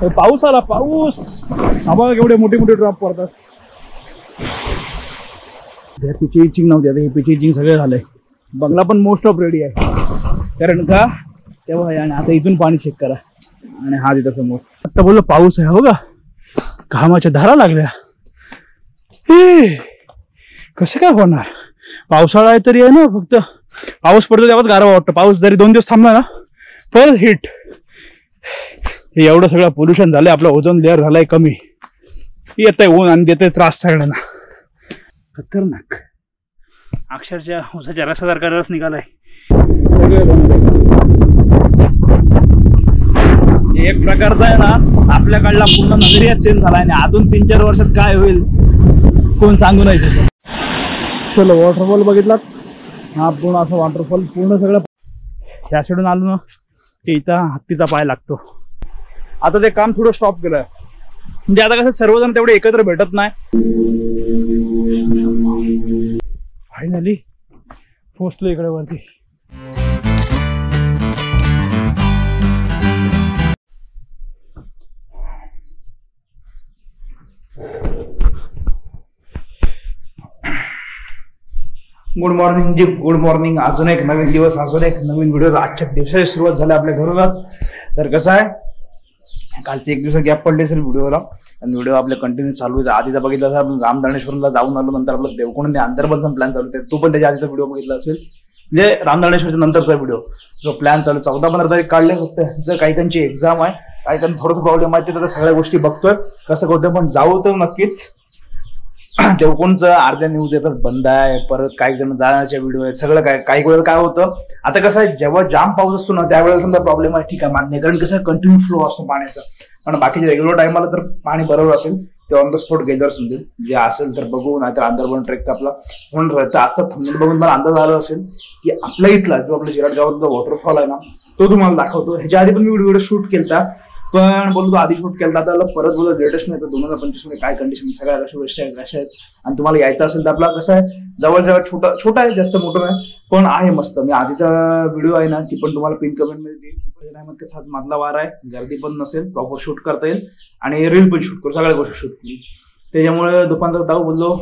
पाऊस आला, पाऊस. आम्हाला एवढे मोठे मोठे ड्रॉप पडतात. पिची इचिंग नव्हती, आता हे पिची इचिंग सगळं झालंय. बंगला पण मोस्ट ऑफ रेडी आहे, कारण का तेव्हा आणि आता इथून पाणी चेक करा. आणि हा तिथं समोर आता बोललो पाऊस आहे बघा, घामाच्या धारा लागल्या. कसं काय होणार? पावसाळा आहे तरी आहे ना, फक्त पाऊस पडतो तेव्हाच गारवा वाटतं. पाऊस जरी 2 दिवस थांबला ना परत हिट. हे एवढं सगळं पोल्युशन झालंय, आपलं ओझोन लेअर झालाय कमी, येत आहे ऊन आणि देतंय त्रास सगळ्यांना. खतरनाक. अक्षरशः उसाच्या रसासारखा रस निघालाय. एक प्रकारचा आहे ना, आपल्याकडला पूर्ण नजरिया चेंज झालाय आणि अजून 3-4 वर्षात काय होईल कोण सांगू नाही शकत. चलो वॉटरफॉल बघितलात हा, पूर्ण असं वॉटरफॉल पूर्ण सगळं ह्या साईडून आलो ना की इथं हत्तीचा पाय लागतो. आता ते काम थोडं स्टॉप केलंय, म्हणजे आता कसं सर्वजण तेवढे एकत्र भेटत नाही. फायनली पोहोचलो इकडे वरती. गुड मॉर्निंग जी, गुड मॉर्निंग. अजून एक नवीन दिवस, अजून एक नवीन व्हिडिओ. आजच्या दिवसाची सुरुवात झाली आपल्या घरूनच. तर कसं आहे, कालची 1 दिवस गॅप पडली असेल व्हिडिओला, आणि व्हिडिओ आपले कंटिन्यू चालू आहे. आधीचा बघितला असेल आपण रामदाणेश्वरला जाऊन आलो, नंतर आपलं देवकोंडा अंतर्बंधचा प्लॅन चालू आहे. तो पण त्याच्या आधीचा व्हिडिओ बघितला असेल, म्हणजे रामदाणेश्वरच्या नंतरचा व्हिडिओ जो प्लॅन चालू. 14-15 तारीख काढले फक्त. जर काही त्यांची एक्झाम आहे, काही त्यांना थोडंसं प्रॉब्लेम आहे, तर सगळ्या गोष्टी बघतोय कसं करतोय. पण जाऊ तर नक्कीच. देवकोंडचं अर्ध्या न्यूज येतात बंद आहे, परत काही जण जाण्याच्या व्हिडिओ आहेत, सगळं काय. काही वेळेला काय होतं, आता कसं आहे, जेव्हा जाम पाऊस असतो ना त्यावेळेला समजा प्रॉब्लेम आहे, ठीक आहे मान्य, कारण कसं कंटिन्यू फ्लो असतो पाण्याचा. पण बाकीच्या रेग्युलर टाइमला तर पाणी बरोबर असेल ते ऑन द स्पॉट गेल्यावर समजेल. जे असेल तर बघू, नाहीतर अंदरबन ट्रेक आपला म्हणून राहतं. आजचा थंबनेल बघून मला अंदाज आला असेल की आपल्या इथला जो आपल्या जिराट गावातला वॉटरफॉल आहे ना, तो तुम्हाला दाखवतो. ह्याच्या आधी पण मी व्हिडिओ शूट केला, पण बोलतो आधी शूट केला, आता परत बोलतो लेटेस्ट नाही तर 2025 मध्ये काय कंडिशन, सगळ्या कशा आहेत. आणि तुम्हाला यायचं असेल तर आपला कसं आहे, जवळ छोटा आहे, जास्त मोठं नाही, पण आहे मस्त. मी आधीचा व्हिडिओ आहे ना, ती पण तुम्हाला पिन कमेंट मध्ये देईल. मधला वार आहे, गर्दी पण नसेल, प्रॉपर शूट करता येईल आणि रील पण शूट करू, सगळ्या गोष्टी शूट करू. त्याच्यामुळे दुपारचा जाऊ बोललो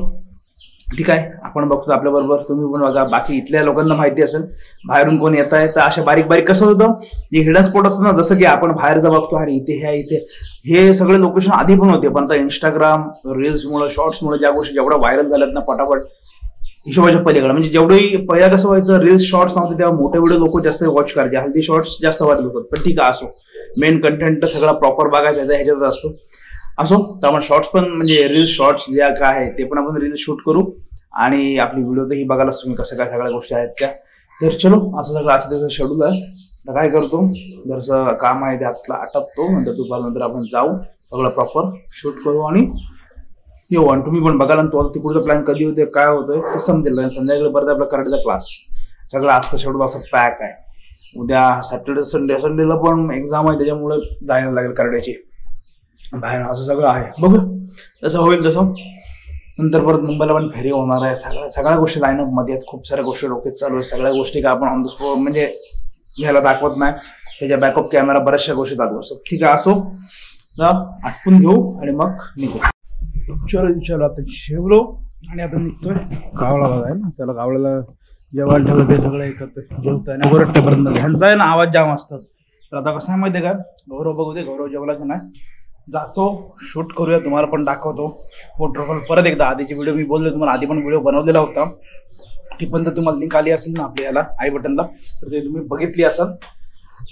ठीक आहे, आपण बघतो आपल्या बरोबर, तुम्ही पण बघा. बाकी इथल्या लोकांना माहिती असेल बाहेरून कोण येत आहे, तर अशा बारीक बारीक कसं होतं, जे हिडन स्पॉट असतं ना, जसं की आपण बाहेर जा बघतो अरे इथे हे सगळे लोकेशन आधी पण होते, पण आता इंस्टाग्राम रील्समुळे, शॉर्ट्समुळे ज्या गोष्टी जेवढ्या व्हायरल झाल्यात ना पटापट हिशोबाच्या पलीकडे. म्हणजे जेवढी पहिला कसं व्हायचं, रील्स शॉर्ट्स नव्हते तेव्हा मोठे व्हिडिओ लोक जास्त वॉच करायचे, हल्ली शॉर्ट्स जास्त व्हायरल होतात. पण ठीक आहे, असो, मेन कंटेंट तर सगळा प्रॉपर बघायचा ह्याच्यात असतो. असो, तर आपण शॉर्ट्स पण म्हणजे रील्स शॉर्ट्स ज्या काय आहे ते पण आपण रील्स शूट करू आणि आपली व्हिडिओ तर ही बघायलाच तुम्ही कसं काय सगळ्या गोष्टी आहेत त्या. तर चलो, असं सगळं आजच्या दिवसाचं शेड्यूल आहे. तर काय करतो, जरसं काम आहे ते हातला आटपतो, नंतर दुपारनंतर आपण जाऊ, सगळं प्रॉपर शूट करू आणि येऊ. आणि तुम्ही पण बघायला, तो तिकडचा प्लॅन कधी होते काय होतंय ते समजेल. संध्याकाळी परत आपला कराटेचा क्लास, सगळं आजचं शेड्यूल असं पॅक आहे. उद्या सॅटर्डे संडेला पण एक्झाम आहे, त्याच्यामुळे जायला लागेल कराटेची बाहेर, असं सगळं आहे. बघू जसं होईल तसं. नंतर परत मुंबईला पण फेरी होणार आहे. सगळ्या गोष्टी लाईनअप मध्ये आहेत, खूप साऱ्या गोष्टी डोक्यात चालू आहेत. सगळ्या गोष्टी का आपण ऑन द स्पॉट म्हणजे घ्यायला दाखवत नाही, त्याच्या बॅकअप कॅमेरा बऱ्याचशा गोष्टी चालू असतात. ठीक आहे, असो, आटपून घेऊ आणि मग निघू. चलो आता जेवलो आणि आता निघतोय. गावला आहे ना, त्याला गावळ्याला जेवायला ठेवलं ते सगळं एकत्र जेवतोय ना, गोरट्ट्यापर्यंत ह्यांचा आहे ना आवाज जाम असतात. तर आता कसं आहे माहिती आहे का, गौरव बघू दे, गौरव जेवला की नाही, जातो शूट करूया, तुम्हाला पण दाखवतो वॉटरफॉल परत एकदा. आधीची व्हिडिओ मी बोलले तुम्हाला, आधी पण व्हिडिओ बनवलेला होता, ती पण तर तुम्हाला लिंक आली असेल ना आपल्या याला आय बटनला, तर ते तुम्ही बघितली असाल.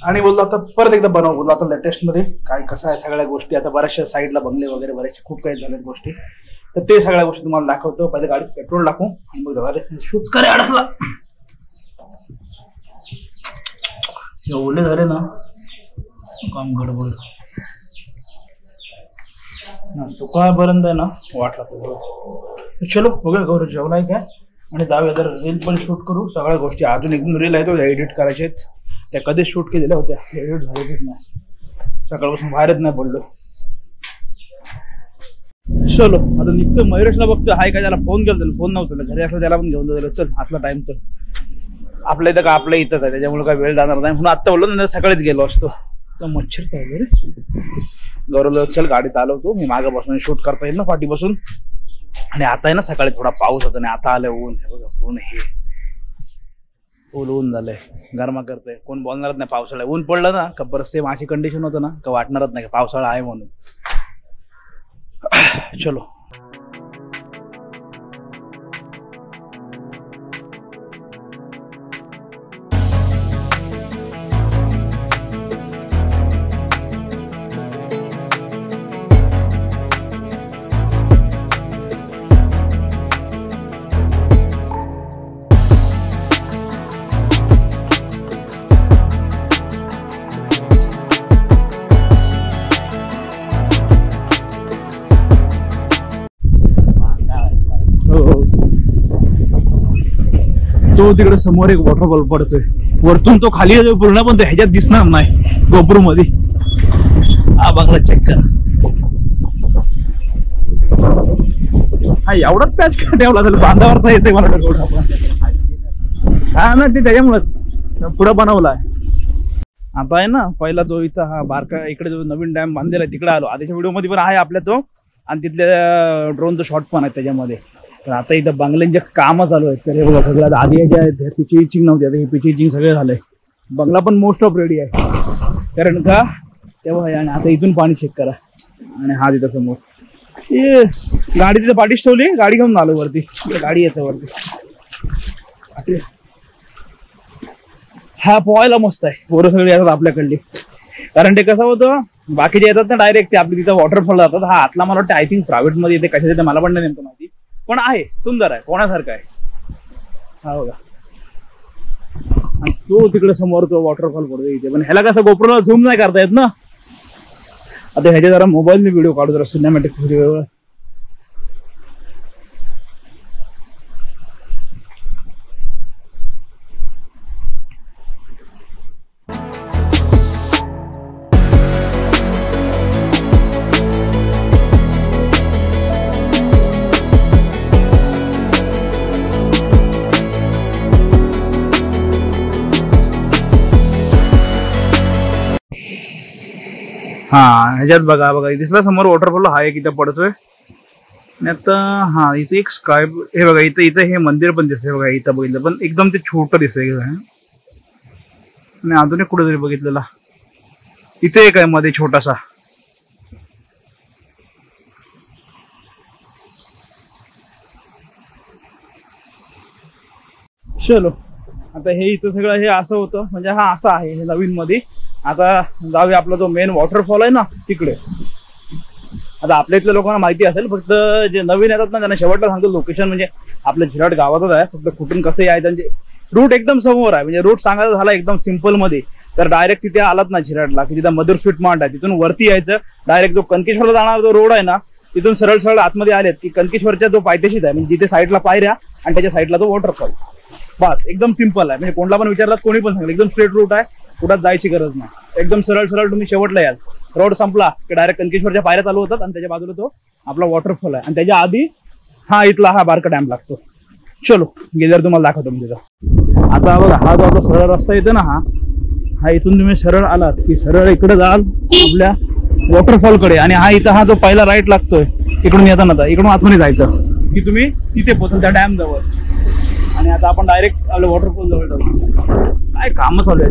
आणि बोललो आता परत एकदा बनव, बोललो आता लेटेस्ट मध्ये काय कसं आहे सगळ्या गोष्टी. आता बऱ्याचशा साईडला बंगले वगैरे बऱ्याचशा खूप काही झाल्यात गोष्टी, तर ते सगळ्या गोष्टी तुम्हाला दाखवतो. पहिले गाडीत पेट्रोल टाकू आणि मग शूट करे. अडकला ओले झाले ना, काम गडबड ना, सुकाळपर्यंत आहे ना वाट लागतो. चलो बघूया गौरव जेवलाय काय, आणि जाऊया जर रील पण शूट करू. सगळ्या गोष्टी अजून एकदम रील आहेत एडिट करायचे आहेत, त्या कधीच शूट केलेल्या होत्या, एडिट झालेच नाही, सकाळपासून बाहेरच नाही पडलो. चलो आता निघतो. मयुरेशला बघतो हाय काय, त्याला फोन केला, त्याला फोन नव्हता, घरी असला त्याला पण घेऊन जायला. चल असला टाइम तर आपल्या इथं का आपल्या इथंच आहे, त्याच्यामुळे काय वेळ जाणार नाही म्हणून आत्ता बोललो, नंतर सकाळीच गेलो असतो. तर मच्छर काय रे, गौरव चल गाडी चालवतो, मी मागे बसून शूट करता येईल ना पाठी बसून. आणि आता आहे ना सकाळी थोडा पाऊस होता आणि आता आलं ऊन. हे बघा पूर्ण हे फुल ऊन झालंय, गरमा करतंय. कोण बोलणारच नाही पावसाळा. ऊन पडलं ना का बरं सेम अशी कंडिशन होतं ना का वाटणारच नाही पावसाळा आहे म्हणून. चलो तो तिकडे समोर एक वॉटरफॉल पडतोय, वरतून तो खाली येतोय पूर्ण, पण तो ह्याच्यात दिसणार नाही गोप्रो मध्ये. हा बघला चेक करा. हा एवढाच पॅच का ठेवला तर बांधावरचा येते मला आपण. हा ना ते त्याच्यामुळे पुढं बनवलाय. आता आहे ना पहिला जो इथं हा बारका इकडे जो नवीन डॅम बांधलेला आहे तिकडे आलो. आधीच्या व्हिडिओ मध्ये पण आहे आपल्या तो, आणि तिथल्या ड्रोनचं शॉट पण आहे त्याच्यामध्ये. तर आता इथं बंगल्यांचे कामं चालू आहेत. तर हे बघा सगळं आधी ज्या पिची इचिंग नव्हती, आता हे पिची इचिंग सगळे झालंय. बंगला पण मोस्ट ऑफ रेडी आहे, कारण का तेव्हा. आणि आता इथून पाणी चेक करा. आणि हा तिथं समोर हे गाडी तिथं पाठीच ठेवली, गाडी घेऊन आलो वरती. गाडी येतं वरती. हा पोहायला मस्त आहे. पोरं सगळे येतात आपल्याकडली, कारण ते कसं होतं बाकीचे येतात ना डायरेक्ट ते आपली तिथं वॉटरफॉल जातात. हा आतला मला वाटतं आय थिंक प्रायव्हेट मध्ये येते, कशाचे मला पण नाही नेमकं माहिती, पण आहे सुंदर आहे, कोणासारखं आहे. हा बघा. आणि तो तिकडे समोर तो वॉटरफॉल पडतो इथे. पण ह्याला कसं गोप्रोला झूम नाही करता येत ना. आता ह्याच्या जरा मोबाईलने व्हिडिओ काढू, जरा सिनेमॅटिक व्हिडिओ. हा ह्याच्यात बघा बघा दिसला समोर वॉटरफॉल हा एक इथं पडतोय. आणि आता हा इथे एक स्काय, हे बघा इथं इथं हे मंदिर पण दिसतंय बघा. इथं बघितलं पण एकदम ते छोटं दिसतंय. आणि अजून एक कुठेतरी बघितलेला इथे एक आहे मध्ये छोटासा. चलो आता हे इथं सगळं हे असं होतं, म्हणजे हा असा आहे हे नवीन मध्ये. आता जाऊया आपला जो मेन वॉटरफॉल आहे ना तिकडे. आता आपल्या इथल्या लोकांना माहिती असेल, फक्त जे नवीन येतात ना त्यांना शेवटला सांगतो लोकेशन. म्हणजे आपलं झिराट गावातच आहे, फक्त कुठून कसं यायचं त्यांचे रूट एकदम समोर आहे. म्हणजे रूट सांगायचा झाला एकदम सिम्पल मध्ये तर डायरेक्ट तिथे आलात ना झिराटला की तिथं मधुर स्वीट मार्ट आहे, तिथून वरती यायचं. डायरेक्ट जो कनकेश्वरला जाणारा जो रोड आहे ना तिथून सरळ सरळ आतमध्ये आलेत की कनकेश्वरच्या जो पायथ्याशीच आहे, म्हणजे जिथे साईडला पायऱ्या आणि त्याच्या साईडला तो वॉटरफॉल. बस एकदम सिम्पल आहे. म्हणजे कोणाला पण विचारलात कोणी पण सांगेल एकदम स्ट्रेट रूट आहे, कुठं जायची गरज नाही. एकदम सरळ सरळ तुम्ही शेवटला याल. रोड संपला की डायरेक्ट कनकेश्वरच्या पायऱ्या चालू होतात आणि त्याच्या बाजूला तो आपला वॉटरफॉल आहे. आणि त्याच्या आधी हा इथला हा बारका डॅम लागतो. चलो गेल्यावर तुम्हाला दाखवतो मी तिथं. आता बघा हा जो आपला सरळ रस्ता येतो ना हा इथून तुम्ही सरळ आलात की सरळ इकडे जाल आपल्या वॉटरफॉल कडे. आणि हा इथं हा जो पहिला राईट लागतोय इकडून येताना इकडून आतमध्ये जायचं की तुम्ही तिथे पोहोचाल त्या डॅम जवळ. आणि आता आपण डायरेक्ट आपल्या वॉटरफॉल जवळ जाऊ. काय काम चालू आहे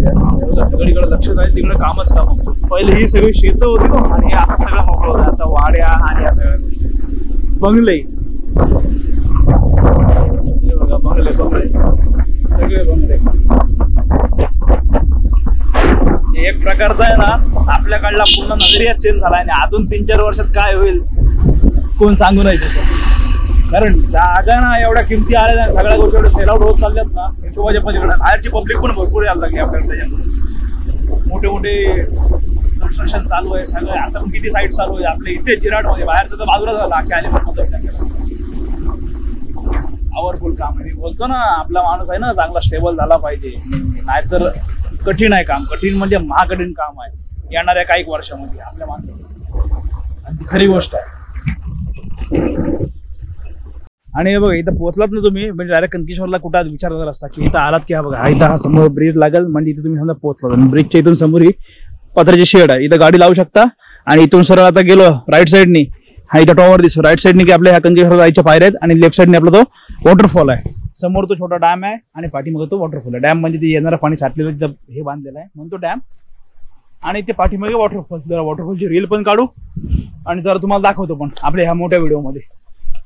सगळीकडे लक्ष जाईल तिकडे कामच काम. पहिले ही सगळी शेतं होती ना आणि हे असं सगळं मोकळं होतं. आता वाड्या आणि या सगळ्या गोष्टी बंगले बघा, बंगले बंगले सगळे बंगले. एक प्रकारचा आहे ना आपल्याकडला पूर्ण नजरिया चेंज झाला. आणि अजून 3-4 वर्षात काय होईल कोण सांगू नाही शकत. कारण जागा ना एवढ्या किमती आल्या, सगळ्या गोष्टी एवढ्या सेल आउट होत चालल्यात ना हिशोबाच्या पलीकडे. बाहेरची पब्लिक पण भरपूर यायला लागली आपल्याकडे. त्याच्यामुळे मोठे मोठे कन्स्ट्रक्शन चालू आहे सगळं. आता पण किती साईट चालू आहे आपल्या इथे चिराटमध्ये. बाहेरचं तर बाजूला झालं अख्या आले पॉवरफुल काम आहे. बोलतो ना आपला माणूस आहे ना चांगला स्टेबल झाला पाहिजे, नाहीतर कठीण आहे काम. कठीण म्हणजे महाकठीण काम आहे येणाऱ्या काही वर्षामध्ये आपल्या माणसाला. आणि ती खरी गोष्ट आहे. आणि हे बघा इथं पोहोचलात ना तुम्ही म्हणजे डायरेक्ट कनकेश्वरला कुठं विचार असता की इथं आलात की हा बघा इथं हा समोर ब्रिज लागेल. म्हणजे इथं तुम्ही समजा पोहोचला ब्रिजच्या इथून समोर ही पत्र्याची शेड आहे, इथं गाडी लावू शकता. आणि इथून सरळ आता गेलो राईट साईडनी, हा इथं टॉवर दिसतो राईट साईडनी की आपल्या ह्या कंजेश्वर जायच्या पायऱ्या आहेत आणि लेफ्ट साईडने आपला तो वॉटरफॉल आहे. समोर तो छोटा डॅम आहे आणि पाठीमागे तो वॉटरफॉल आहे. डॅम म्हणजे ते येणारं पाणी साठलेलं हे बांधलेलं आहे म्हणून तो डॅम, आणि ते पाठीमागे वॉटरफॉल. जरा वॉटरफॉलची रील पण काढू आणि जरा तुम्हाला दाखवतो पण आपल्या ह्या मोठ्या व्हिडिओमध्ये.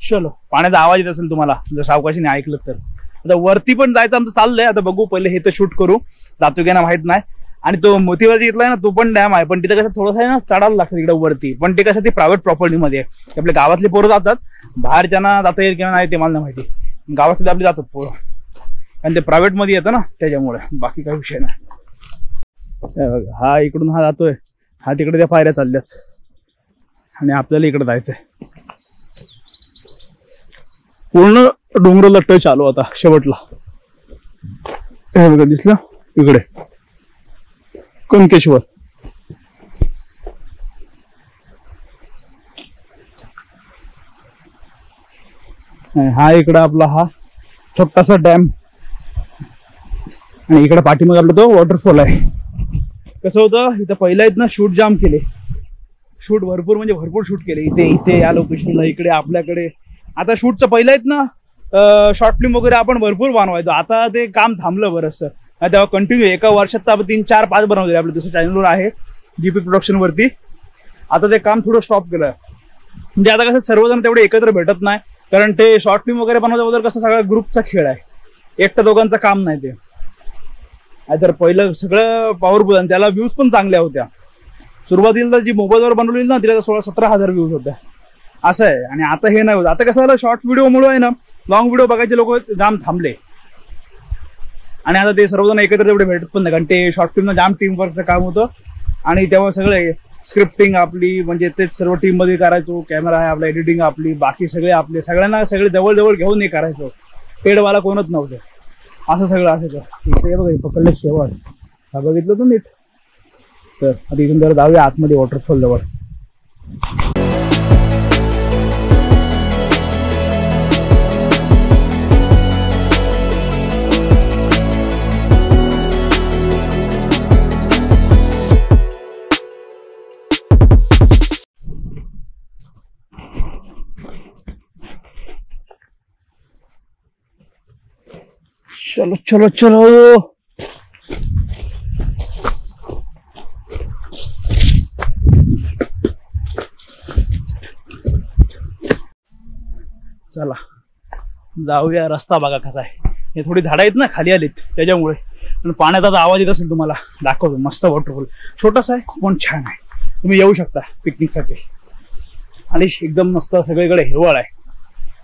चलो, पाण्याचा आवाज येत असेल तुम्हाला जर सावकाशीने ऐकलं तर. आता वरती पण जायचं आमचं चाललंय, आता बघू पहिले हे तर शूट करू, जातो की ना माहित नाही. आणि तो मोतीवरती घेतलाय ना तो पण डॅम आहे, पण तिथं कसं थोडंसं आहे ना चढायला लागतं तिकडे वरती, पण ते कसं ते प्रायव्हेट प्रॉपर्टीमध्ये आहे. आपल्या गावातली पोरं जातात, बाहेरच्यांना जाता येईल किंवा नाही ते मला नाही माहिती. गावातली आपली जातात पोरं आणि ते प्रायव्हेट मध्ये येतं ना त्याच्यामुळे, बाकी काही विषय नाही. हा इकडून हा जातोय, हा तिकडे त्या पायऱ्या चालल्यात आणि आपल्याला इकडे जायचंय. पूर्ण डोंगराला टच आलो आता शेवटला. हे बघा दिसलं इकडे कनकेश्वर. हा इकडे आपला हा छोटासा डॅम आणि इकडे पाठीमागे आपला तो वॉटरफॉल आहे. कसं होतं इथं पहिला आहेत ना शूट जाम केले, शूट भरपूर म्हणजे भरपूर शूट केले इथे इथे या लोकेशनला, इकडे आपल्याकडे. आता शूटचं पहिलं आहेत ना शॉर्ट फिल्म वगैरे आपण भरपूर बनवायचो, आता ते काम थांबलं बरंचसं. तेव्हा कंटिन्यू एका वर्षात तर 3, 4, 5 बनवले. आपल्या दुसऱ्या चॅनलवर आहे जीपी प्रोडक्शन वरती. आता ते काम थोडं स्टॉप केलं, म्हणजे आता कसं सर्वजण तेवढे एकत्र भेटत नाही, कारण ते शॉर्ट फिल्म वगैरे बनवल्याबद्दल कसं सगळा ग्रुपचा खेळ आहे, एकटं दोघांचं काम नाही ते. तर पहिलं सगळं पॉवरफुल आणि त्याला व्ह्यूज पण चांगल्या होत्या. सुरुवातीला जी मोबाईलवर बनवलेली ना तिला 16-17 हजार व्ह्यूज होत्या असं आहे. आणि आता हे नाही होत. आता कसं झालं शॉर्ट व्हिडिओमुळे आहे ना लॉंग व्हिडिओ बघायचे लोक जाम थांबले आणि आता ते सर्वजण एकत्र तेवढे भेटत पण नाही, कारण ते शॉर्ट फिल्मला जाम टीम वर्कचं काम होतं. आणि तेव्हा सगळे स्क्रिप्टिंग आपली म्हणजे तेच सर्व टीम मध्ये करायचो, कॅमेरा आहे आपला, एडिटिंग आपली, बाकी सगळे आपले, सगळ्यांना सगळे जवळ घेऊन हे करायचो. पेडवाला कोणच नव्हतं, असं सगळं असायचं. इथे बघा पकडले शेवट, हा बघितलं तू नीट. तर आता इथून जरा जाऊया आतमध्ये वॉटरफॉल जवळ. चलो चलो चलो, चला जाऊया. रस्ता बघा कसा आहे, हे थोडी झाडं आहेत ना खाली आलीत त्याच्यामुळे, पण पाण्याचा आवाज येत असेल तुम्हाला. दाखवतो मस्त वॉटरफॉल, छोटासा आहे पण छान आहे. तुम्ही येऊ शकता पिकनिकसाठी आणि एकदम मस्त सगळीकडे हिरवळ आहे.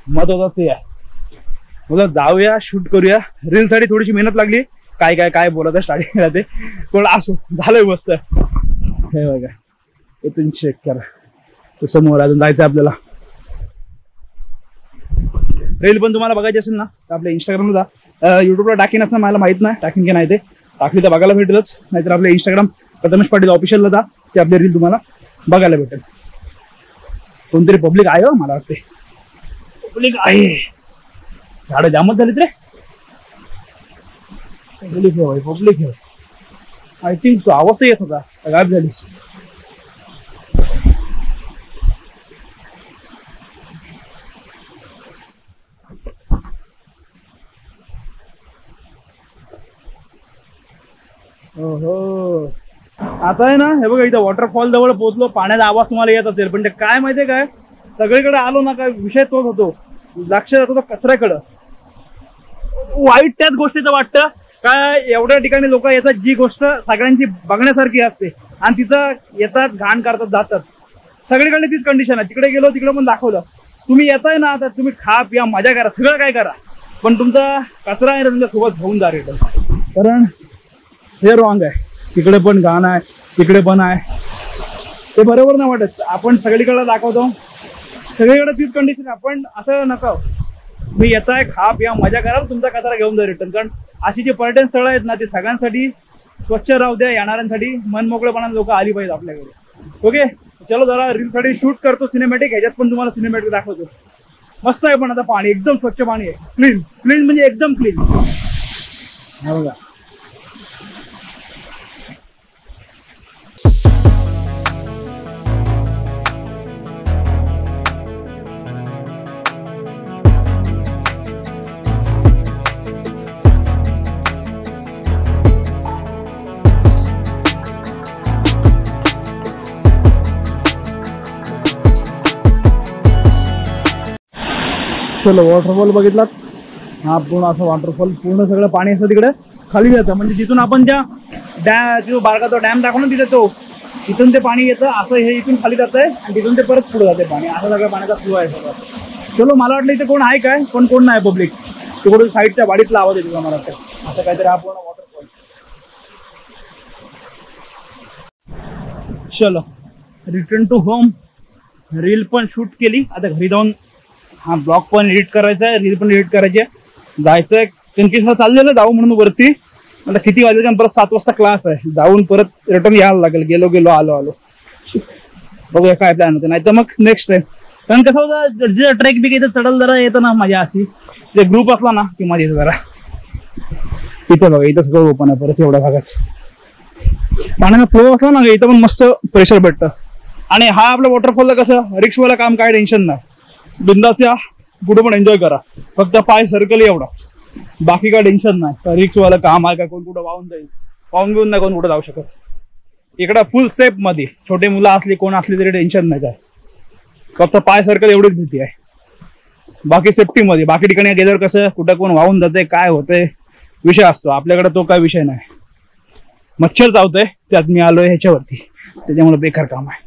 महत्वाचं ते आहे. बोला जाऊया, शूट करूया. रील साठी थोडीशी मेहनत लागली, काय बोलत आहे स्टार्टिंगला ते पण असो झालंय मस्त. हे बघा इथून चेक करा, समोर अजून जायचं आपल्याला. रील पण तुम्हाला बघायची असेल ना तर आपल्या इंस्टाग्रामला जा. युट्यूबला टाकीन असं मला माहित नाही, टाकीन की नाही ते. टाकली तर बघायला भेटेलच, नाहीतर आपल्या इंस्टाग्राम प्रथमेश पाटील ऑफिशियलला जा, ते आपले रील तुम्हाला बघायला भेटेल. कोणतरी पब्लिक आहे हो, मला वाटते पब्लिक आहे. झाडं जामच झालीत रे. पब्लिक आहे आय थिंक सो. आवाज येत होता, गायब झाली. हो आता आहे ना हे बघा इथं वॉटरफॉल जवळ पोहोचलो. पाण्याचा आवाज तुम्हाला येत असेल, पण ते काय माहितीये काय, सगळीकडे आलो ना काय विषय तोच होतो, लक्ष जातो कचऱ्याकडं. वाईट त्याच गोष्टीचं वाटतं काय, एवढ्या ठिकाणी लोक येतात जी गोष्ट सगळ्यांची बघण्यासारखी असते आणि तिथं येतात, घाण करतात, जातात. सगळीकडे तीच कंडिशन आहे. तिकडे गेलो तिकडे पण दाखवलं. तुम्ही येताय ना आता तुम्ही खा पिया मजा करा, सगळं काय करा, पण तुमचा कचरा आहे तुमच्या सोबत घेऊन जा रिटर्न, कारण हे रॉंग आहे. तिकडे पण घाण आहे, तिकडे पण आहे, ते बरोबर नाही वाटत. आपण सगळीकडे दाखवतो, सगळीकडे तीच कंडिशन. आपण असं नका, तुम्ही येताय खा पिया मजा करा, तुमचा कचरा घेऊन जा रिटर्न. कारण अशी जी पर्यटन स्थळं आहेत ना ती सगळ्यांसाठी स्वच्छ राहू द्या, येणाऱ्यांसाठी मनमोकळेपणाने लोक आली पाहिजे आपल्याकडे. ओके चलो जरा रीलसाठी शूट करतो सिनेमॅटिक, ह्याच्यात पण तुम्हाला सिनेमॅटिक दाखवतो. मस्त आहे पण आता पाणी एकदम स्वच्छ पाणी आहे, क्लीन क्लीन म्हणजे एकदम क्लीन. बघा चलो वॉटरफॉल बघितलात, हा पूर्ण असं वॉटरफॉल, पूर्ण सगळं पाणी असं तिकडे खाली जातं. म्हणजे जिथून आपण त्या जो बारका डॅम दाखवला तिथे तो इथून ते पाणी येतं असं, हे इथून खाली जात आहे आणि तिथून ते परत पुढे जाते पाणी, असा सगळा पाण्याचा फ्लो आहे सगळं. चलो मला वाटलं इथे कोण आहे काय, पण कोण नाही पब्लिक. तिकडून साईडच्या वाडीतला आवाज येतो मला वाटतं, असं काहीतरी हा पूर्ण वॉटरफॉल. चलो रिटर्न टू होम. रील पण शूट केली, आता घरी जाऊन हा ब्लॉग पण एडिट करायचा आहे, रील पण एडिट करायची आहे. जायचंय त्यांची चाललेलं जाऊ म्हणून वरती. आता किती वाजले कारण परत 7 वाजता क्लास आहे, जाऊन परत रिटर्न यायला लागेल. गेलो आलो बघूया काय प्लॅन होतं, नाही तर मग नेक्स्ट टाइम. कारण कसं होतं जिथं ट्रेक बी इथं चढल जरा येतं ना माझ्या, अशी जे ग्रुप असला ना की माझी जरा इथं बघा, इथं सगळं ओपन आहे परत एवढ्या भागात. पाण्याचा फ्लो असला ना इथं पण मस्त प्रेशर भेटतं. आणि हा आपल्या वॉटरफॉलला कसं रिक्सवाला काम, काय टेन्शन नाही, बिंदास या कुठे पण एन्जॉय करा, फक्त पाय सर्कल एवढाच, बाकी काय टेन्शन नाही. रिक्सवाला काम आहे का, कोण कुठं वाहून जाईल, वाहून घेऊन नाही कोण कुठं जाऊ शकत. इकडं फुल सेफ मध्ये, छोटे मुलं असली कोण असली तरी टेन्शन नाही काय, फक्त पाय सर्कल एवढीच भीती आहे, बाकी सेफ्टी मध्ये. बाकी ठिकाणी गेल्यावर कसं कुठं कोण वाहून जाते काय होतंय विषय असतो, आपल्याकडे तो काय विषय नाही. मच्छर चावतंय त्यात मी आलोय ह्याच्यावरती, त्याच्यामुळे बेकार काम आहे,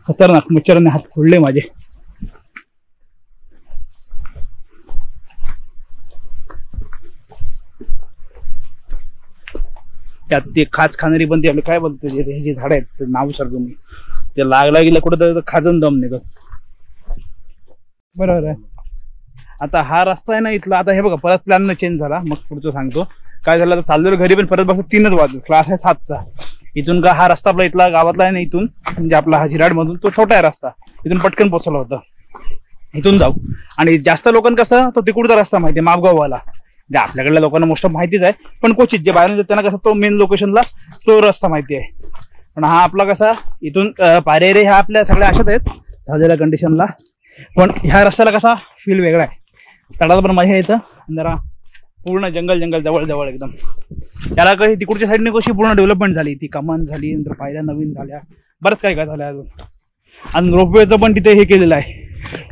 खतरनाक. मच्छराने हात फोडले माझे. त्यात ते खाज खाणारी पण ती आपले काय बोलतो हे जे झाड आहेत ते नाव विसरतो मी, ते लागला गेलं कुठं तर खाजून दम निघत. बरोबर आहे. आता हा रस्ता आहे ना इथला, आता हे बघा परत प्लॅन चेंज झाला, मग पुढचं सांगतो काय झालं. आता चाललेलं घरी पण परत बघा 3च वाजले, क्लास आहे 7चा. इथून का हा रस्ता आपला इथला गावातला आहे ना, इथून म्हणजे आपला हा झिराड मधून तो छोटा आहे रस्ता, इथून पटकन पोहोचला होता. इथून जाऊ. आणि जास्त लोकांना कसं तो तिकडचा रस्ता माहिती आहे, मापगाववाला, जे आपल्याकडल्या लोकांना मोस्ट ऑफ माहितीच आहे, पण क्वचित जे बाहेरून त्यांना कसं तो मेन लोकेशनला तो रस्ता माहिती आहे. पण हा आपला कसा इथून पायरे ह्या आपल्या सगळ्या अशाच आहेत झालेल्या कंडिशनला, पण ह्या रस्त्याला कसा फील वेगळा आहे. चढायला पण मजा येतं, जरा पूर्ण जंगल जवळ एकदम. त्याला काही तिकडच्या साईडने कशी पूर्ण डेव्हलपमेंट झाली, ती कमान झाली, नंतर पायऱ्या नवीन झाल्या, बरंच काय झालं अजून. आणि रोपवेचं पण तिथे हे केलेलं आहे,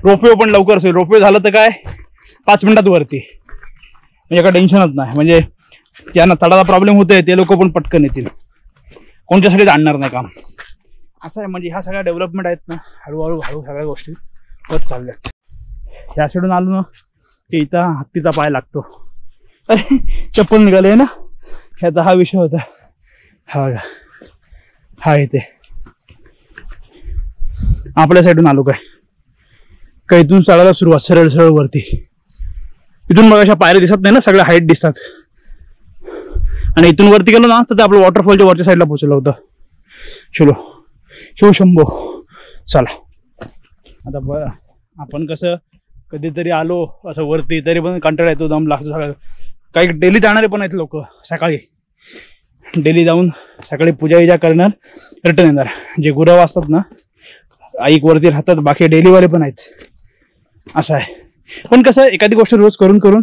रोपवे पण लवकर असेल. रोपवे झालं तर काय 5 मिनिटात वरती, म्हणजे काय टेन्शनच नाही. म्हणजे ज्यांना चढायला प्रॉब्लेम होतोय ते लोक पण पटकन येतील, कोणत्यासाठी आणणार नाही काम, असं आहे. म्हणजे ह्या सगळ्या डेव्हलपमेंट आहेत ना, हळूहळू सगळ्या गोष्टी होत चालल्यात. ह्या साईडून आलो ना की इथं हत्तीचा पाय लागतो. अरे चप्पल निघाले ना, ह्याचा हा विषय होता. हा बघा, हा इथे आपल्या साईडून आलो काय इथून चढायला सुरुवात सरळ वरती. इथून बघा अशा पायऱ्या दिसत नाही ना, सगळ्या हाईट दिसतात. आणि इथून वरती गेलो ना तर आपलं वॉटरफॉलच्या वरच्या साईडला पोहोचलं होतं. चलो शिवशंभो. चला आता आपण कसं कधीतरी आलो असं वरती तरी पण कंटाळा येतो, दम लागतो सगळं. काही डेली जाणारे पण आहेत लोक, सकाळी डेली जाऊन सकाळी पूजा करणार, रिटर्न येणार. जे गुरव असतात ना ऐक वरती राहतात, बाकी डेलीवाले पण आहेत, असं आहे. पण कसं एखादी गोष्ट रोज करून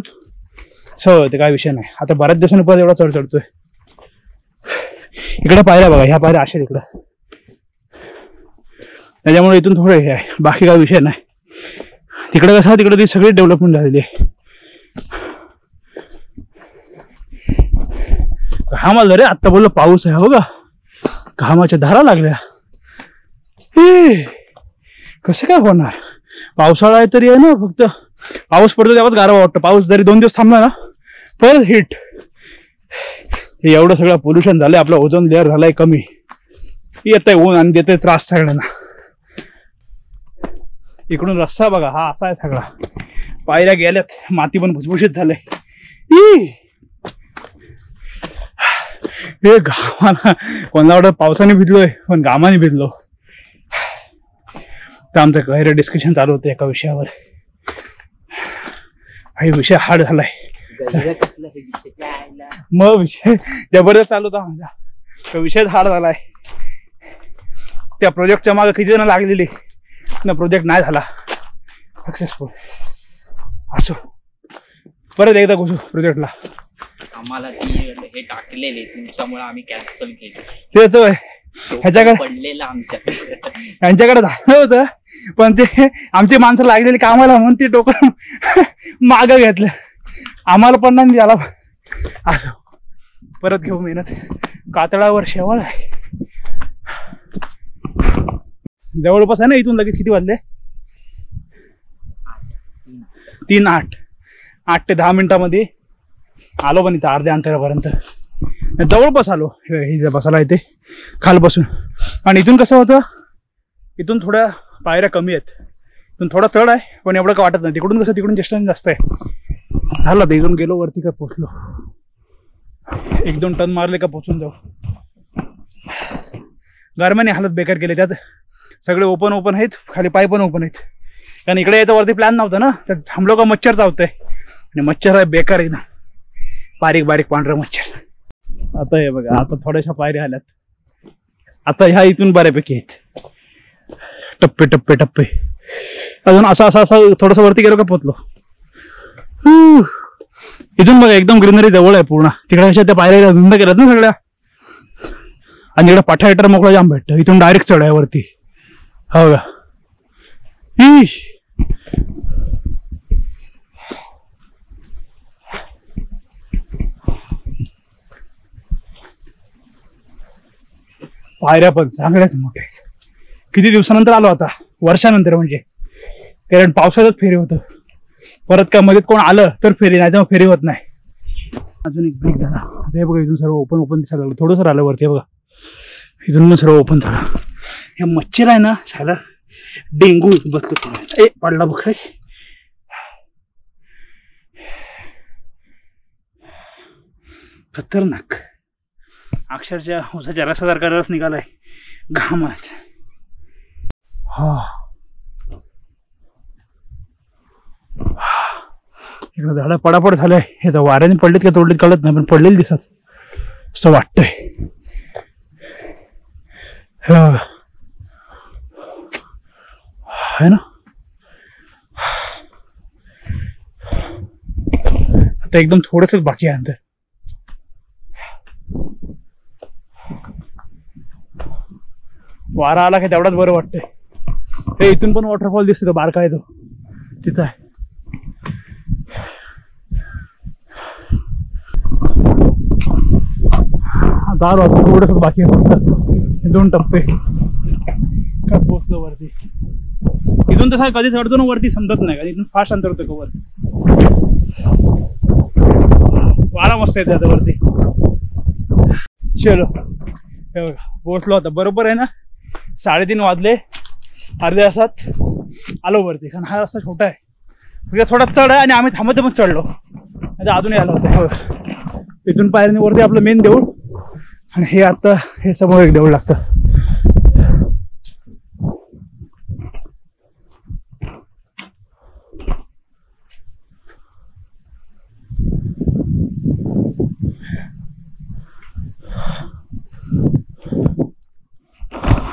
सवय होते, काय विषय नाही. आता बऱ्याच दिवसांनी परत एवढा चढतोय. इकडे पायऱ्या बघा, ह्या पायऱ्या अशा इकडं, त्याच्यामुळे इथून थोडं हे आहे, बाकी काय विषय नाही. तिकडे कसं तिकडे ती सगळी डेव्हलपमेंट झालेली आहे. घाम आला रे, आत्ता बोललो पाऊस आहे बघा, घामाच्या धारा लागल्या. कसं काय होणार, पावसाळा आहे तरी आहे ना, फक्त पाऊस पडतो तेव्हाच गारवा वाटतं. पाऊस जरी 2 दिवस थांबला ना परत हिट. हे एवढं सगळं पोल्युशन झालंय, आपला ओझोन लेअर झालाय कमी, येतंय ऊन आणि देतंय त्रास सगळ्यांना. इकडून रस्ता बघा हा असा आहे सगळा, पायऱ्या गेल्यात, माती पण भुसभुशीत झालंय. हे घामाना कोणाला वाटत पावसाने भिजलोय, पण घामाने भिजलो. तर आमचं गैर डिस्कशन चालू होतं एका विषयावर. हा विषय हार्ड झालाय, मग विषय जबरदस्त चालू होता आमचा, विषय हार्ड झालाय. त्या प्रोजेक्टच्या मागे किती जण लागलेली ना, प्रोजेक्ट नाही झाला सक्सेसफुल. असो परत एकदा घुसू प्रोजेक्टला. आम्हाला हे टाकलेले तुमच्यामुळे आम्ही कॅन्सल केले. ते ह्याच्याकडे पडलेला आमच्याकडे. यांच्याकडे झालं होतं, पण ते आमची माणसं लागलेली कामाला म्हणून ते टोकन मागं घेतलं. आम्हाला पण नाही झाला. असं परत घेऊ मेहनत. कातळावर शेवाळ आहे. जवळपास आहे ना इथून. लगेच किती वाजले? 3:08. 8 ते 10 मिनिटांमध्ये आलो. पण इथं अर्ध्या अंतरापर्यंत जवळपास आलो. इथे बसायला येते खाल बसून. आणि इथून कसं होतं, इथून थोड्या पायऱ्या कमी आहेत, इथून थोडा चढ आहे, पण एवढं काय वाटत नाही. तिकडून कसं, तिकडून डिस्टन्स जास्त आहे. झालं तर इथून गेलो वरती, काय पोचलो. 1-2 टन मारले का पोचून जाऊ. गरम्याने हालत बेकार केले. त्यात सगळे ओपन आहेत, खाली पाय पण ओपन आहेत. कारण इकडे यायचा वरती प्लॅन नव्हता ना. तर थांबलो का मच्छर चावतंय. आणि मच्छर आहे बेकार एकदम, बारीक बारीक पांढरं मच्छर. आता हे बघा, आता थोड्याशा पायऱ्या आल्यात. आता ह्या इथून बऱ्यापैकी आहेत. टप्पे टप्पे टप्पे. अजून असं थोडस वरती गेलो का पोचलो. इथून बघा एकदम ग्रीनरी जवळ आहे पूर्ण. तिकडे कशा त्या पायऱ्या धुंद केल्यात ना सगळ्या. आणि इकडे पाठा हेटर मोकळा जाम भेटतं. इथून डायरेक्ट चढ आहे वरती. हो का. पायऱ्या पण चांगल्याच मोठ्या. किती दिवसानंतर आलो आता, वर्षानंतर म्हणजे. कारण पावसाळ्यात फेरी होतं. परत काय मध्ये कोण आलं तर फेरी, नाही तर फेरी होत नाही. अजून एक ब्रेक झाला. हे बघा इथून सर्व ओपन दिसायला लागलं. थोडंसं आलं वरती बघा. इथून मग सर्व ओपन झालं. हे मच्छर आहे ना झालं डेंगू बसलो. ए पडला बघ. खतरनाक. अक्षरशः उसाच्या रसासारखा रस निघालाय घामाचा. हा इकडे झाडं पडापड झालंय. हे तर वाऱ्याने पडलेत का तोडलेत कळत नाही, पण पडलेली दिसत असं वाटतंय. है ना. आता एकदम थोडंसंच बाकी आहे अंतर. वारा आला की तेवढाच बरं वाटतंय. हे इथून पण वॉटरफॉल दिसतो. तो बारका आहे तो तिथं आहे. आता आलो. थोडंसंच बाकी आहे फक्त. 2 टप्पे काय पोचलो वरती. इथून तसं कधी चढतो ना वरती समजत नाही. इथून फास्ट अंतर होतं का वरती. वारा मस्त येते आता वरती. चलो हे बघा पोचलो आता. बरोबर आहे ना 3:30 वाजले. अर्ध्या तासात आलो वरती. कारण हा रस्ता छोटा आहे, म्हणजे थोडा चढ आहे. आणि आम्ही थांबत पण चढलो. अजूनही आलो होतं. इथून पायऱ्याने वरती आपलं मेन देऊळ. आणि हे आता हे समोर एक देऊळ लागतं.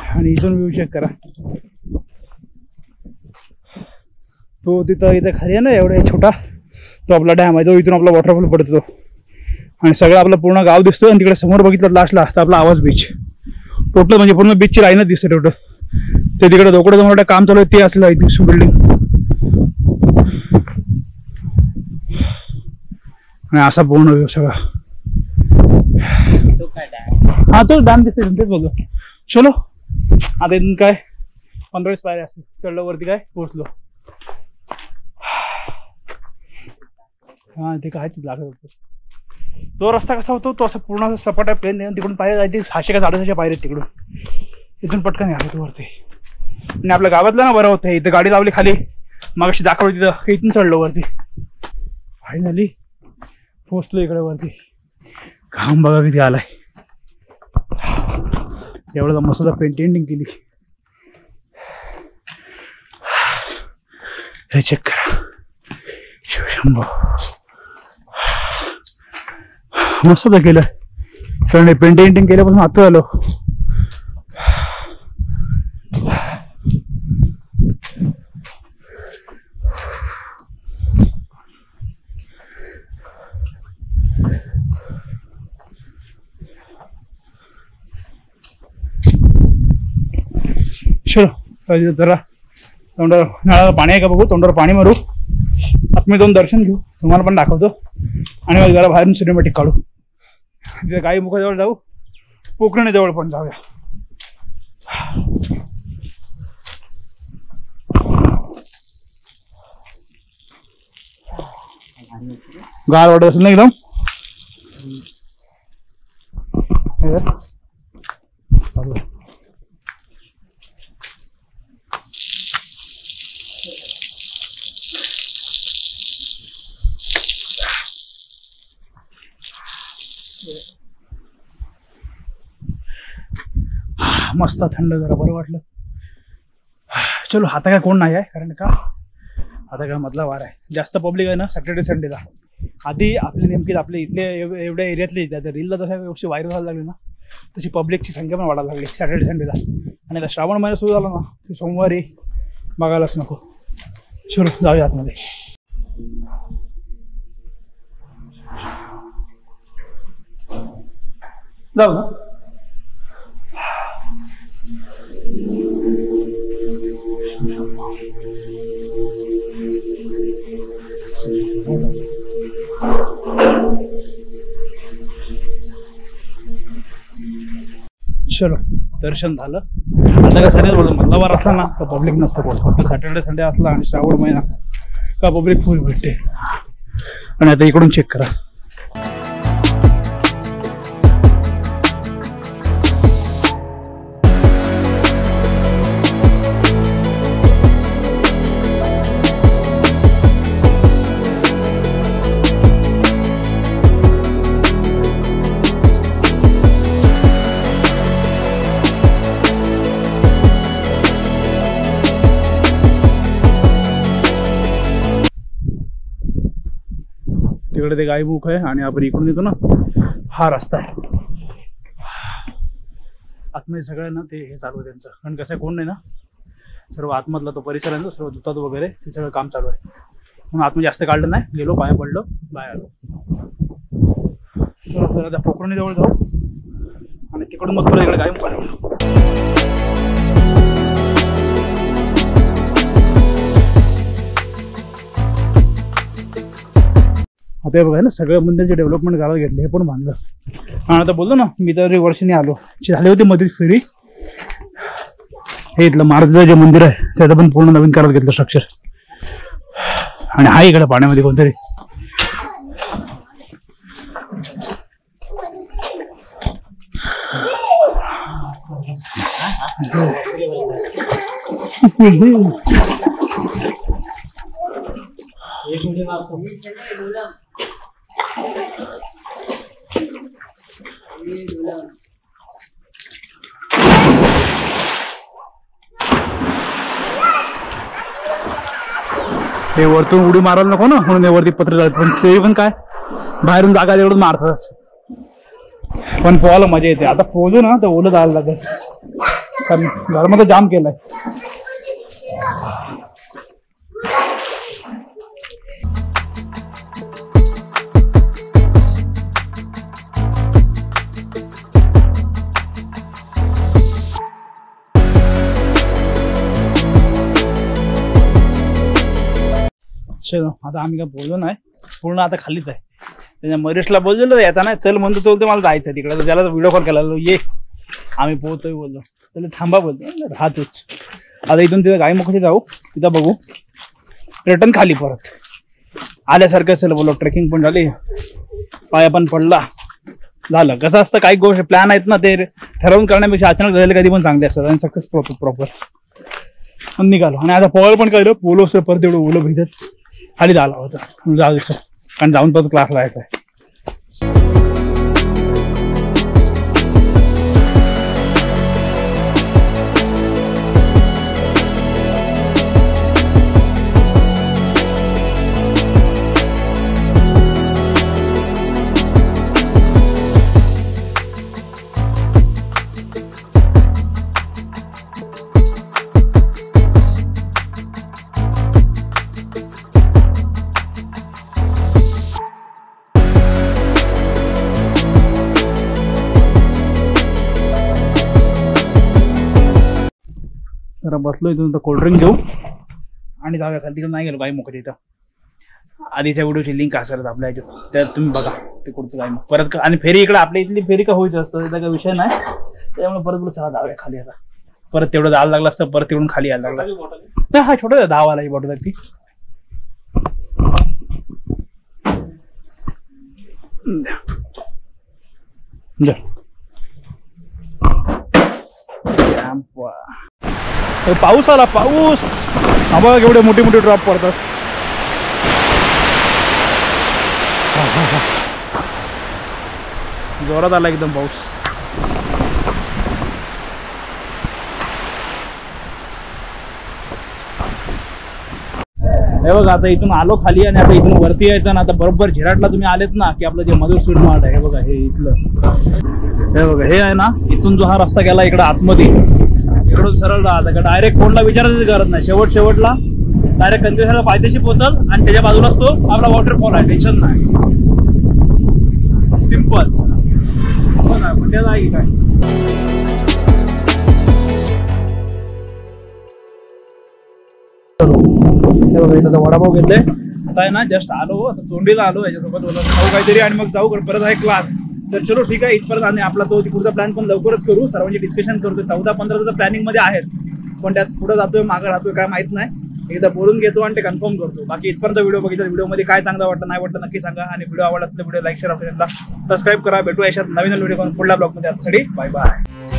आणि इथून व्ह्यू चेक करा. तो तिथं इथं खाली आहे ना एवढा छोटा, तो आपला डॅम आहे. तो इथून आपला वॉटरफॉल पडतो. आणि सगळं आपलं पूर्ण गाव दिसतो. आणि तिकडे समोर बघितलं लास्टला तर आपला आवाज बीच. टोटल म्हणजे पूर्ण बीचची लाईनच दिसते टोटल. ते तिकडे दोकडं मोठं काम चालू आहे ते असलं आहे बिल्डिंग. आणि असा पूर्ण व्ह्यू सगळा. हा तो डॅम दिसते तेच बघ. चलो आता इथून काय 15-20 पायऱ्या असतील. चढलो वरती काय पोहोचलो. हा ते काय लागत होतं. तो रस्ता कसा होतो, तो असं पूर्ण सपाट आहे प्लेन. तिकडून पायऱ्या जायचे 600 का 650 पायऱ्या तिकडून. इथून पटकन आलो तो वरती. आणि आपल्या गावातलं ना बरं होतं. इथं गाडी लावली खाली, मग अशी दाखवली तिथं. इथून चढलो वरती. फायनली पोहोचलो इकडे वरती. घाम बघा किती आलाय. एवढा मस्त पेंटिंग केली. हे चेक करा. शिवशंभो मस्त केलं. कारण पेंटिंग केल्यापासून आता आलो. चलो जरा तोंडावर नळाला पाणी आहे का बघू, तोंडावर पाणी मारू, आतमध्ये जाऊन दर्शन घेऊ, तुम्हाला पण दाखवतो आणि मग जरा बाहेरून सिनेमॅटिक काढू. तिथे गाई मुखाजवळ जाऊ, पोखरणीजवळ पण जाऊया. गार वाटत असेल ना एकदम. मस्त थंड, जरा बरं वाटलं. चलो आता काय कोण नाही आहे, कारण का आता काय मधला वार आहे, जास्त पब्लिक आहे ना सॅटर्डे संडेला. आधी आपले नेमकीच आपले इथले एवढ्या एरियातले रीलला जसं गोष्टी व्हायरल व्हायला लागली ना, तशी पब्लिकची संख्या पण वाढायला लागली सॅटर्डे संडेला. आणि आता श्रावण महिना सुरू झाला ना की सोमवारी बघायलाच नको. चलो जाऊया आतमध्ये. जाऊ ना. चलो दर्शन झालं. आता काय सगळ्यात बोलतो, मधला वार असला ना तर पब्लिक नसतं कोण, फक्त सॅटर्डे संडे असला आणि श्रावण महिना का पब्लिक फुल भेटते. आणि आता इकडून चेक करा, तिकडे ते गायमुख आहे आणि आपण इकडून येतो ना, हा रस्ता आहे. आतमध्ये सगळ्यांना ते हे चालू आहे त्यांचं, कारण कसं कोण नाही ना, सर्व आतमधला तो परिसर आहे ना, सर्व दुतात वगैरे ते सगळं काम चालू आहे. म्हणून आतमध्ये जास्त काढलं नाही, गेलो पाया पडलो बाहेर आलो. चला जरा त्या पोखरणी जवळ जाऊ आणि तिकडून मग थोडं इकडे गायमुख आलो. आता बघा ना, सगळ्या मंदिरचे डेव्हलपमेंट करायला घेतले, हे पण बांधलं. आणि आता बोललो ना, मी तर वर्षाने आलो, झाली होती मध्ये फेरी. हे इथलं महाराजाचं जे मंदिर आहे त्याचं पण पूर्ण नवीन करायला घेतलं स्ट्रक्चर. आणि हा इकडे पाण्यामध्ये कोणतरी हे वरतून उडी मारायला नको ना, म्हणून वरती पत्र जात, पण ते पण काय बाहेरून जागा एवढं मारतात. पण पोहायला मजा येते. आता पोहलो ना तर ओलं जायला लागेल, कारण घरामध्ये जाम केलाय. आता आम्ही काय बोललो नाही, पूर्ण आता खालीच आहे. त्याच्या मरीशला बोललेलो येता नाही, चल म्हणतो तो मला जायचं तिकडे. त्याला व्हिडिओ कॉल केला, ये आम्ही पोहतोय बोललो. त्याला थांबा बोलतो, राहतोच. आता इथून तिथं गायमुखाची जाऊ, तिथं बघू, रिटर्न खाली परत आल्यासारखं असेल. बोलो ट्रेकिंग पण झाली, पाया पण पडला, झालं. कसं असतं काही गोष्ट प्लॅन आहेत ना, ते ठरवून करण्यापेक्षा अचानक झालेले कधी पण चांगले असतात. आणि सक्सेस प्रॉपर निघालो. आणि आता पोळ पण केलं, पोलो असं परत एवढं ओलं भिजत खाली झाला होता. जाऊ दे, कारण जाऊन परत क्लासला यायचं आहे. जरा बसलो इथून कोल्ड्रिंक घेऊ आणि जाऊया खाली. तिकडे नाही गेलो काही मोकळी इथं. आधीच्या व्हिडिओची लिंक असेल आपल्या याच्यात, त्यात तुम्ही बघा ते कुठचं काय. मग परत आणि फेरी इकडे आपल्या इथली फेरी का व्हायचं असतं त्याचा काही विषय नाही. त्यामुळे परत चला जाऊया खाली. आता परत तेवढं जायला लागलं असतं, परत तिकडून खाली यायला लागला. हा छोटं 10 वाला ही बॉटल ती. पाऊस आला, पाऊस. हा बघा केवढे मोठे मोठे ड्रॉप पडतात. जोरात आला एकदम पाऊस. हे बघा आता इथून आलो खाली आणि आता इथून वरती यायचं ना. आता बरोबर झिराटला तुम्ही आलेत ना की आपलं जे मधुर स्वीट मार्ट आहे, हे बघा हे इथलं. हे बघा हे आहे ना, इथून जो हा रस्ता गेला इकडे आतमध्ये, इकडून सरळ राहता डायरेक्ट कोणला विचारायची गरज नाही. शेवटला डायरेक्ट कंदिवसाला पायथ्याशी पोहोचल आणि त्याच्या बाजूलाच तो आपला वॉटरफॉल आहे. टेन्शन नाही, सिम्पल. म्हणजे नाही काय. इथं वडापाव घेतले. आता आहे ना जस्ट आलो, आता चोंडीला आलो, याच्यासोबत खाऊ काहीतरी आणि मग जाऊ परत आहे क्लास. तर चलो ठीक आहे इथपर्यंत. आणि आपला तो पुढचा प्लॅन पण लवकरच करू, सर्वांची डिस्कशन करतोय. 14-15 तर प्लॅनिंग मध्ये आहेच, पण त्यात पुढे जातोय मागे राहतोय काय माहित नाही. एकदा बोलून घेतो आणि ते कन्फर्म करतो. बाकी इथपर्यंत व्हिडिओ बघितला, व्हिडिओमध्ये काय चांगलं वाटलं नाही वाटलं नक्की सांगा. आणि व्हिडिओ आवडला तर व्हिडिओ लाईक शेअर आपल्याला सबस्क्राईब करा. भेटू याच्यात नवीन व्हिडिओ पुढल्या ब्लॉगमध्ये. आजसाठी बाय बाय.